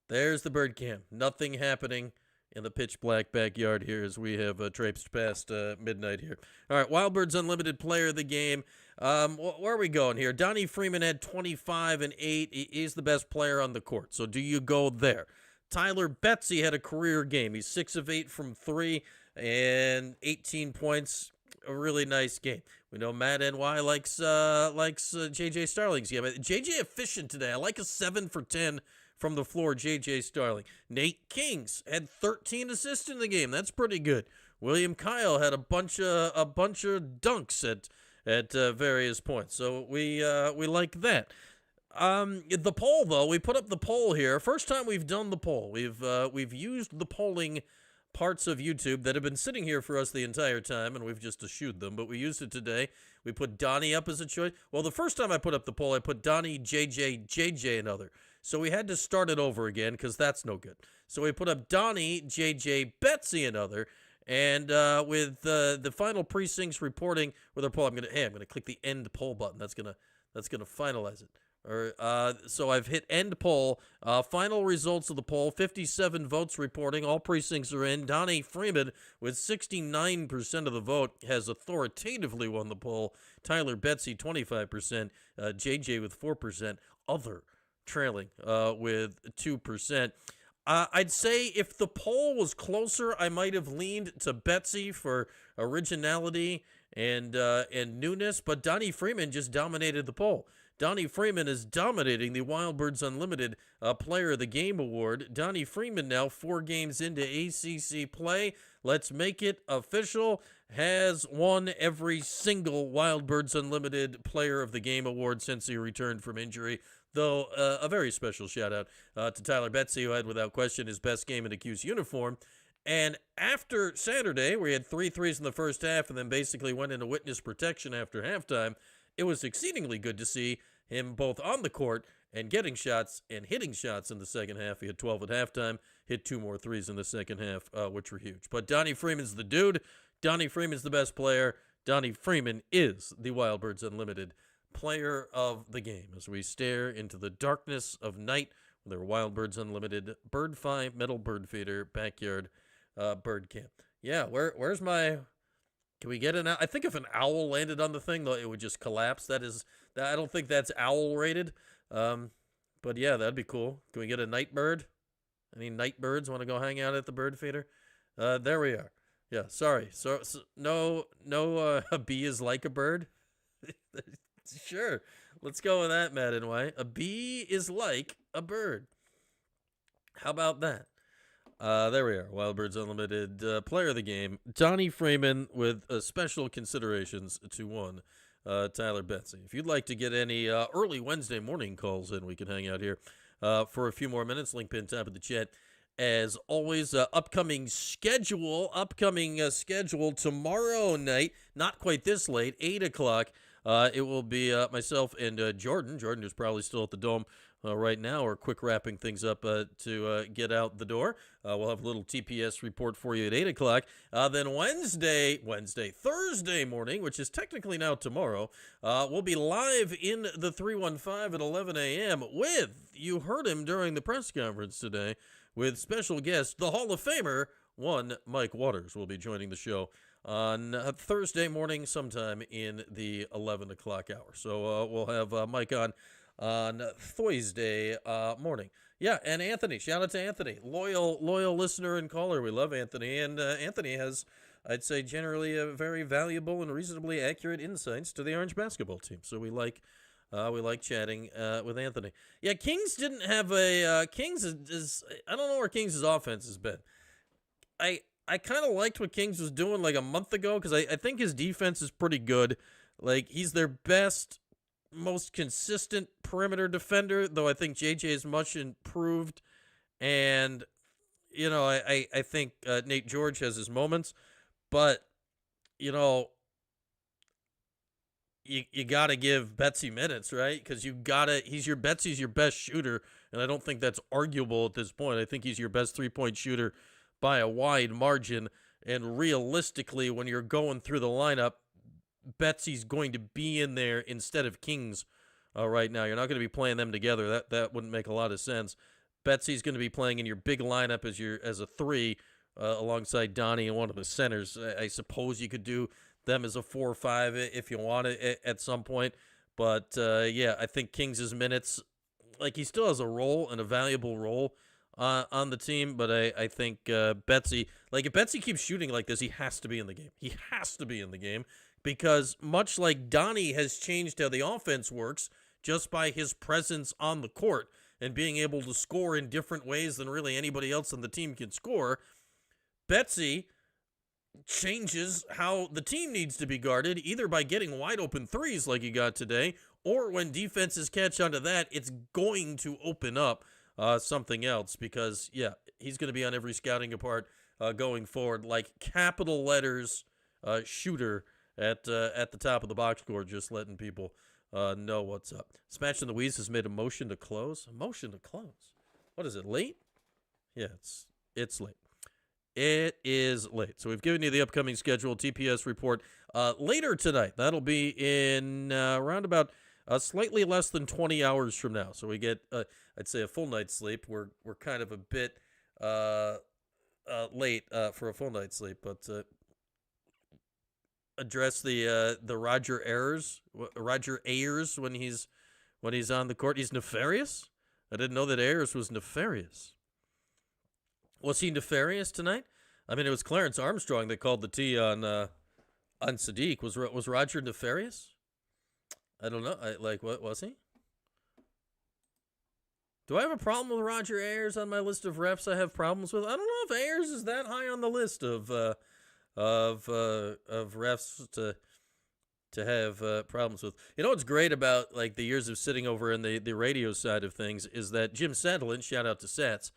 There's the bird cam. Nothing happening in the pitch black backyard here as we have traipsed past midnight here. All right, Wild Birds Unlimited player of the game. Where are we going here? Donnie Freeman had 25 and 8. He's the best player on the court. So do you go there? Tyler Betsy had a career game. He's 6 of 8 from 3 and 18 points. A really nice game. We know Matt NY likes JJ Starling's game. JJ efficient today. I like a 7 for 10 from the floor, JJ Starling. Nate Kings had 13 assists in the game. That's pretty good. William Kyle had a bunch of dunks at various points. So we like that. The poll, though, we put up the poll here. First time we've done the poll. We've used the polling parts of YouTube that have been sitting here for us the entire time, and we've just eschewed them, but we used it today. We put Donnie up as a choice. Well, the first time I put up the poll, I put Donnie, JJ, and other. So we had to start it over again because that's no good. So we put up Donnie, JJ, Betsy, and other. And with the final precincts reporting with our poll, I'm gonna click the end poll button. That's gonna finalize it. So I've hit end poll. Final results of the poll: 57 votes reporting. All precincts are in. Donnie Freeman, with 69% of the vote, has authoritatively won the poll. Tyler Betsy, 25%. JJ with 4%. Other trailing with 2%. I'd say if the poll was closer, I might have leaned to Betsy for originality and newness, but Donnie Freeman just dominated the poll. Donnie Freeman is dominating the Wildbirds Unlimited Player of the Game Award. Donnie Freeman now 4 games into ACC play. Let's make it official. Has won every single Wildbirds Unlimited Player of the Game Award since he returned from injury. Though a very special shout out to Tyler Betsy, who had without question his best game in a Q's uniform. And after Saturday, where he had 3 threes in the first half and then basically went into witness protection after halftime, it was exceedingly good to see him both on the court and getting shots and hitting shots in the second half. He had 12 at halftime, hit 2 more threes in the second half, which were huge. But Donnie Freeman's the dude. Donnie Freeman's the best player. Donnie Freeman is the Wildbirds Unlimited Player of the Game as we stare into the darkness of night with our Wildbirds Unlimited Bird Fi Metal Bird Feeder Backyard Bird Camp. Yeah, where's my... Can we get an owl? I think if an owl landed on the thing, though, it would just collapse. I don't think that's owl rated. But yeah, that'd be cool. Can we get a night bird? Any night birds want to go hang out at the bird feeder? There we are. Yeah, sorry. So no, a bee is like a bird? Sure. Let's go with that, Matt and White. A bee is like a bird. How about that? There we are. Wildbirds Unlimited Player of the Game. Donnie Freeman with special considerations to one. Tyler Betsy. If you'd like to get any early Wednesday morning calls in, we can hang out here for a few more minutes. Link pin top of the chat. As always, upcoming schedule tomorrow night. Not quite this late, 8 o'clock. It will be myself and Jordan. Jordan is probably still at the Dome right now, or quick wrapping things up to get out the door. We'll have a little TPS report for you at 8 o'clock. Then Thursday morning, which is technically now tomorrow, we'll be live in the 315 at 11 a.m. with, you heard him during the press conference today, with special guest, the Hall of Famer, one Mike Waters, will be joining the show on Thursday morning sometime in the 11 o'clock hour. So we'll have Mike on Thursday morning. Yeah, and Anthony, shout out to Anthony, loyal listener and caller. We love Anthony, and Anthony has, I'd say, generally a very valuable and reasonably accurate insights to the Orange basketball team. So we like chatting with Anthony. Yeah, Kings didn't have a Kings is I don't know where Kings' offense has been. I kind of liked what Kings was doing like a month ago because I think his defense is pretty good. Like, he's their best, most consistent perimeter defender, though I think JJ is much improved. And, you know, I think Nate George has his moments. But, you know, you got to give Betsy minutes, right? Because Betsy's your best shooter, and I don't think that's arguable at this point. I think he's your best three-point shooter by a wide margin, and realistically, when you're going through the lineup, Betsy's going to be in there instead of Kings right now. You're not going to be playing them together. That wouldn't make a lot of sense. Betsy's going to be playing in your big lineup as a 3 alongside Donnie and one of the centers. I suppose you could do them as a 4 or 5 if you want it at some point. But, yeah, I think Kings' minutes, like, he still has a role and a valuable role on the team, but I think Betsy, like if Betsy keeps shooting like this, he has to be in the game. He has to be in the game because much like Donnie has changed how the offense works just by his presence on the court and being able to score in different ways than really anybody else on the team can score, Betsy changes how the team needs to be guarded, either by getting wide open threes like he got today, or when defenses catch onto that, it's going to open up something else because, yeah, he's going to be on every scouting report going forward, like capital letters shooter at the top of the box score, just letting people know what's up. Smash and Louise has made a motion to close. A motion to close. What is it, late? Yeah, it's late. It is late. So we've given you the upcoming schedule, TPS report later tonight. That'll be in around about slightly less than 20 hours from now. So we get, I'd say, a full night's sleep. We're kind of a bit late for a full night's sleep, but address the Roger Ayers when he's on the court. He's nefarious. I didn't know that Ayers was nefarious. Was he nefarious tonight? I mean, it was Clarence Armstrong that called the tee on Sadiq. Was Roger nefarious? I don't know. What was he? Do I have a problem with Roger Ayers on my list of refs I have problems with? I don't know if Ayers is that high on the list of refs to have problems with. You know what's great about like the years of sitting over in the radio side of things is that Jim Sadlin, shout out to Sats,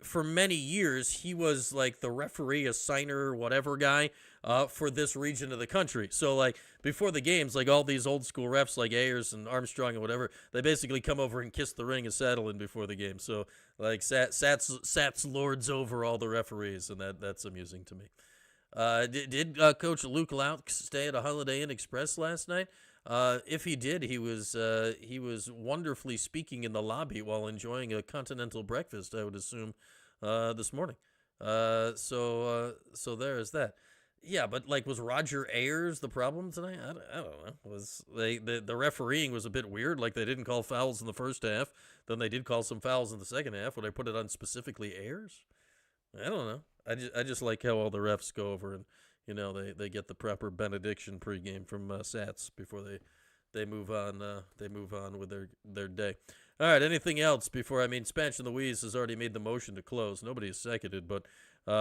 for many years, he was like the referee, assigner, whatever guy for this region of the country. So like before the games, like all these old school refs like Ayers and Armstrong and whatever, they basically come over and kiss the ring of Sadlin before the game. So like Sats lords over all the referees, and that's amusing to me. Did Coach Luke Lauk stay at a Holiday Inn Express last night? If he did, he was wonderfully speaking in the lobby while enjoying a continental breakfast, I would assume, this morning. So there's that. Yeah, but like, was Roger Ayers the problem tonight? I don't know. Was the refereeing was a bit weird. Like they didn't call fouls in the first half, then they did call some fouls in the second half. Would I put it on specifically Ayers? I don't know. I just like how all the refs go over and, you know, they get the proper benediction pregame from Sats before they move on. They move on with their day. All right. Anything else before? Spanish and Louise has already made the motion to close. Nobody has seconded, but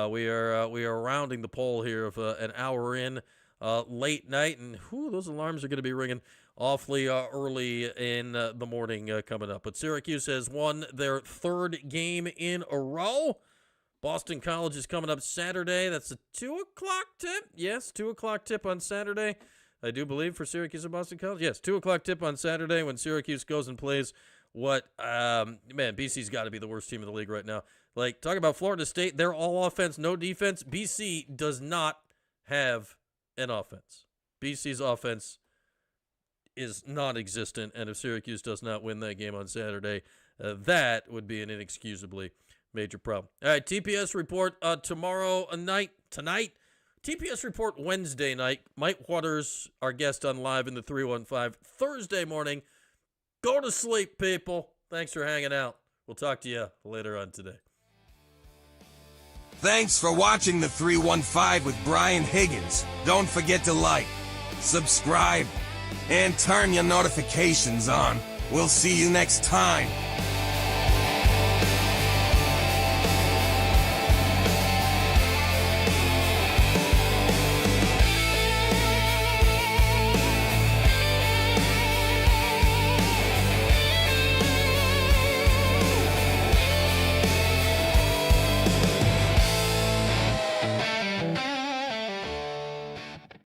we are rounding the poll here of an hour in late night, and those alarms are going to be ringing awfully early in the morning coming up. But Syracuse has won their third game in a row. Boston College is coming up Saturday. That's a 2 o'clock tip. Yes, 2 o'clock tip on Saturday, I do believe, for Syracuse and Boston College. Yes, 2 o'clock tip on Saturday when Syracuse goes and plays what, BC's got to be the worst team in the league right now. Like, talk about Florida State. They're all offense, no defense. BC does not have an offense. BC's offense is non-existent, and if Syracuse does not win that game on Saturday, that would be an inexcusably major problem. All right, TPS report tomorrow night. Tonight, TPS report Wednesday night. Mike Waters, our guest on Live in the 315. Thursday morning. Go to sleep, people. Thanks for hanging out. We'll talk to you later on today. Thanks for watching the 315 with Brian Higgins. Don't forget to like, subscribe, and turn your notifications on. We'll see you next time.